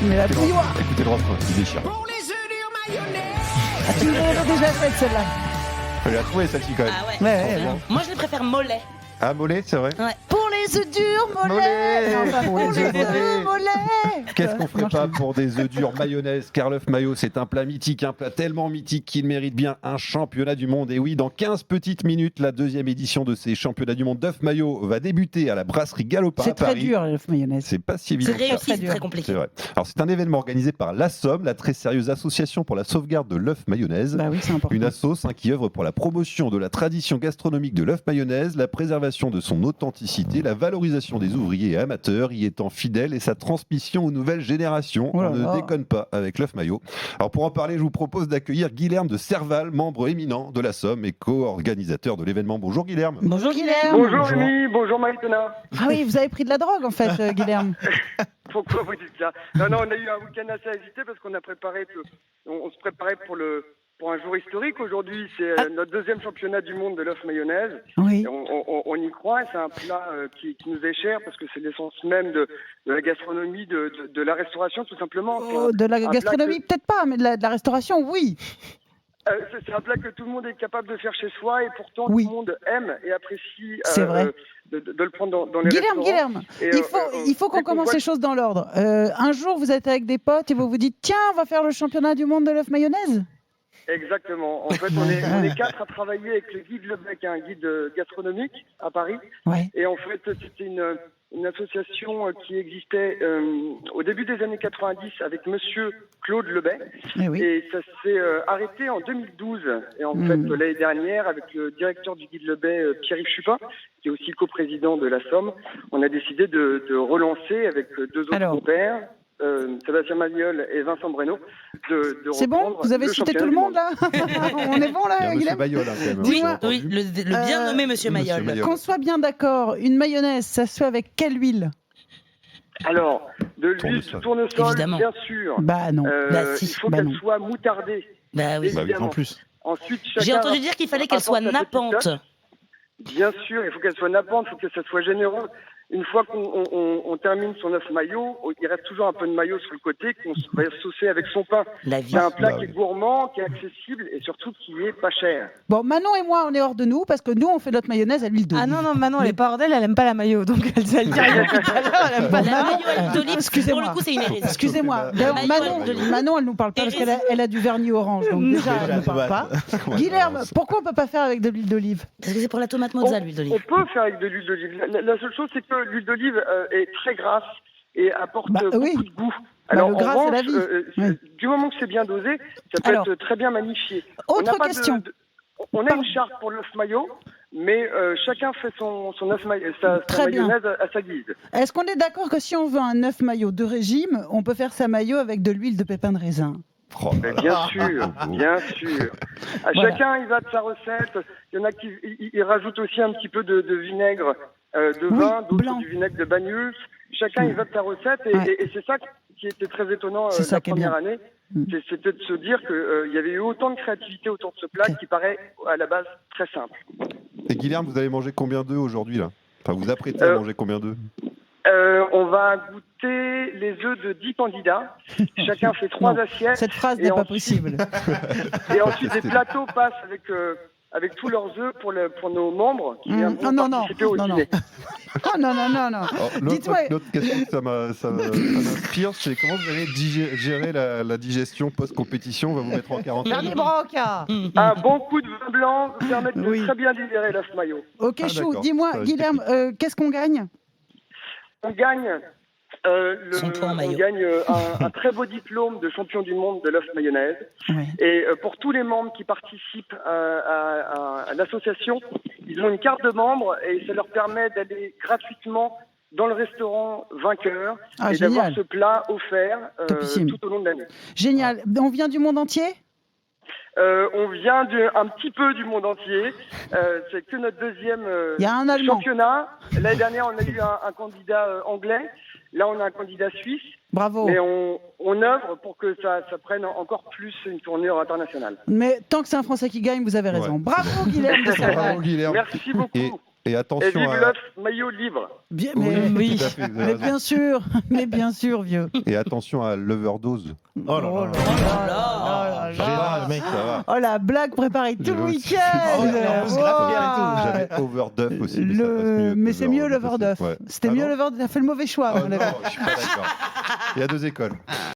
Mais la bouilloire. Écoutez le refrain, il déchire. Pour les œufs durs mayonnaise. Ah, tu l'avais déjà faite celle-là. Fallait la trouver celle-ci quand même. Ah ouais. Ouais. Moi, je les préfère mollets. Ah, mollet, c'est vrai. Ouais. Pour les œufs durs, mollet. Mollet. Enfin, Pour les œufs mollets. mollet. Qu'est-ce qu'on ferait pas pour des œufs durs mayonnaise? Car l'œuf mayo, c'est un plat mythique, un plat tellement mythique qu'il mérite bien un championnat du monde. Et oui, dans 15 petites minutes, la deuxième édition de ces championnats du monde d'œuf mayo va débuter à la brasserie Galopin C'est à très Paris. dur, l'œuf mayonnaise. C'est pas si évident. C'est que ça. réussi, c'est dur. très C'est compliqué. vrai. Alors, c'est un événement organisé par la Somme, la très sérieuse association pour la sauvegarde de l'œuf mayonnaise. Bah oui, c'est important. Une assoce qui œuvre pour la promotion de la tradition gastronomique de l'œuf mayonnaise, la préservation de son authenticité, la valorisation des ouvriers et amateurs y étant fidèles et sa transmission aux nouvelles générations. Oh là On ne là. déconne pas avec l'œuf mayo. Alors pour en parler, je vous propose d'accueillir Guilherme de Serval, membre éminent de la Somme et co-organisateur de l'événement. Bonjour Guilherme. Bonjour Guilherme. Bonjour Rémi, bonjour Maïtena. Ah oui, vous avez pris de la drogue en fait, Guilherme. Pourquoi vous dites ça? Non, on a eu un week-end assez agité parce qu'on a préparé, on se préparait pour un jour historique. Aujourd'hui, c'est notre deuxième championnat du monde de l'œuf mayonnaise. Oui. Et on y croit, c'est un plat qui nous est cher parce que c'est l'essence même de la gastronomie, de la restauration tout simplement. Oh, de la un gastronomie, plat peut-être pas, mais de la restauration, oui. c'est un plat que tout le monde est capable de faire chez soi et pourtant Oui. tout le monde aime et apprécie C'est vrai. de le prendre dans les Guilherme, restaurants. Et, il faut qu'on dès qu'on commence voit les choses dans l'ordre. Un jour, vous êtes avec des potes et vous vous dites tiens, on va faire le championnat du monde de l'œuf mayonnaise. Exactement. En fait, on est quatre à travailler avec le guide Lebec, un guide gastronomique à Paris. Ouais. Et en fait, c'était une association qui existait au début des années 90 avec monsieur Claude Lebec. Eh oui. Et ça s'est arrêté en 2012. Et en fait, l'année dernière, avec le directeur du guide Lebec, Pierre-Yves Chupin, qui est aussi coprésident de la Somme, on a décidé de relancer avec deux autres Alors. compères, Sébastien Magnol et Vincent Breno, de C'est bon. reprendre Vous avez le cité tout championnat le du monde là. On est bon Il y a là, Monsieur Guilherme. Mayol hein, quand même. Oui, hein, Oui, le bien nommé Monsieur Mayol. Mayol. Qu'on soit bien d'accord, une mayonnaise, ça se fait avec quelle huile? Alors, de l'huile de tournesol, Évidemment. bien sûr. Bah non. Bah si. Il faut Bah qu'elle non. soit moutardée. Bah oui. Bah oui, évidemment. en plus. Ensuite, J'ai chacun entendu dire qu'il fallait qu'elle soit apporte sa petite nappante. touche. Bien sûr, il faut qu'elle soit nappante, il faut que ça soit généreux. Une fois qu'on termine son œuf maillot, il reste toujours un peu de maillot sur le côté qu'on va saucer avec son pain. La vie. C'est un plat Bah qui oui. est gourmand, qui est accessible et surtout qui est pas cher. Bon, Manon et moi, on est hors de nous parce que nous, on fait notre mayonnaise à l'huile d'olive. Ah non, Manon, elle est pas hors d'elle, elle aime pas la maillot. Donc elle dit rien tout à l'heure, elle aime pas La la maillot à l'huile d'olive, pour Excusez-moi. le coup, c'est une hérésie. Excusez-moi. D'ailleurs, Maillot Manon, à l'huile d'olive. Manon, elle nous parle pas parce qu'elle a du vernis orange. Donc déjà, elle nous parle pas. Guilherme, pourquoi on peut pas faire avec de l'huile d'olive? Parce que c'est pour la tomate mozza, l'huile On d'olive. peut faire avec de l'huile d'olive. La seule chose, c'est que l'huile d'olive est très grasse et apporte Bah, beaucoup oui. de goût. Le gras, c'est la vie. Oui. Du moment que c'est bien dosé, ça peut Alors, être très bien magnifié. On n'a Autre pas question. on a une charte pour l'œuf maillot, mais chacun fait son œuf maillot, sa Très bien. mayonnaise à sa guise. Est-ce qu'on est d'accord que si on veut un œuf maillot de régime, on peut faire sa maillot avec de l'huile de pépins de raisin? Oh là Mais là. bien sûr, bien sûr. Voilà. Chacun, il va de sa recette. Il y en a qui il rajoutent aussi un petit peu de vinaigre de Oui, vin, d'autres blanc. du vinaigre de Bagnus. Chacun, il va de sa recette. Ouais. Et c'est ça qui était très étonnant C'est ça la qui est première bien. année. Mm. C'était de se dire qu'il y avait eu autant de créativité autour de ce plat Ok. qui paraît à la base très simple. Et Guilherme, vous allez manger combien d'œufs aujourd'hui là? Enfin, vous apprêtez à manger combien d'œufs? On va goûter les œufs de 10 candidats. Chacun fait 3 Non, assiettes. Cette phrase Et n'est pas ensuite- possible. Et ensuite, des plateaux passent avec tous leurs œufs pour nos membres qui vont non, participer au non, non. dîner. Oh non, non, non, non. Alors, Dites-moi. l'autre question que ça m'inspire, c'est comment vous allez gérer la digestion post-compétition? On va vous mettre en quarantaine. Dernier broca. Un bon coup de vin blanc vous permet de Oui. très bien digérer l'œuf maillot. Ok, Ah, Chou, d'accord. dis-moi, Ça va être Guilherme, qu'est-ce qu'on gagne? On gagne, Son point en maillot. on gagne un très beau diplôme de champion du monde de l'œuf mayonnaise. Ouais. Et pour tous les membres qui participent à l'association, ils ont une carte de membre et ça leur permet d'aller gratuitement dans le restaurant vainqueur Ah, et d'avoir génial. ce plat offert Topissime. tout au long de l'année. Génial. On vient du monde entier? On vient un petit peu du monde entier. C'est que notre deuxième Il y a un Allemand. championnat. L'année dernière, on a eu un candidat anglais. Là, on a un candidat suisse. Bravo. Mais on œuvre pour que ça prenne encore plus une tournure internationale. Mais tant que c'est un Français qui gagne, vous avez raison. Ouais, Bravo, Guilherme de Serval. Bravo Guilherme. Merci beaucoup. Et Et attention vive à... l'œuf maillot libre. Bien, Oui, mais, tout à fait, vous avez mais raison. bien sûr, mais bien sûr, vieux. Et attention à l'overdose. Oh là là. là Gérard, le mec. Ça va. Oh la blague préparée tout le Je vous- week-end. Oh, et en plus, graphique et tout. J'avais Overduff aussi. Mais, ça passe mieux. Mais c'est mieux Overduff, l'Overduff. ouais. C'était Ah mieux non l'Overduff. T'as fait le mauvais choix, à Oh mon avis. non, je suis pas d'accord. Il y a deux écoles.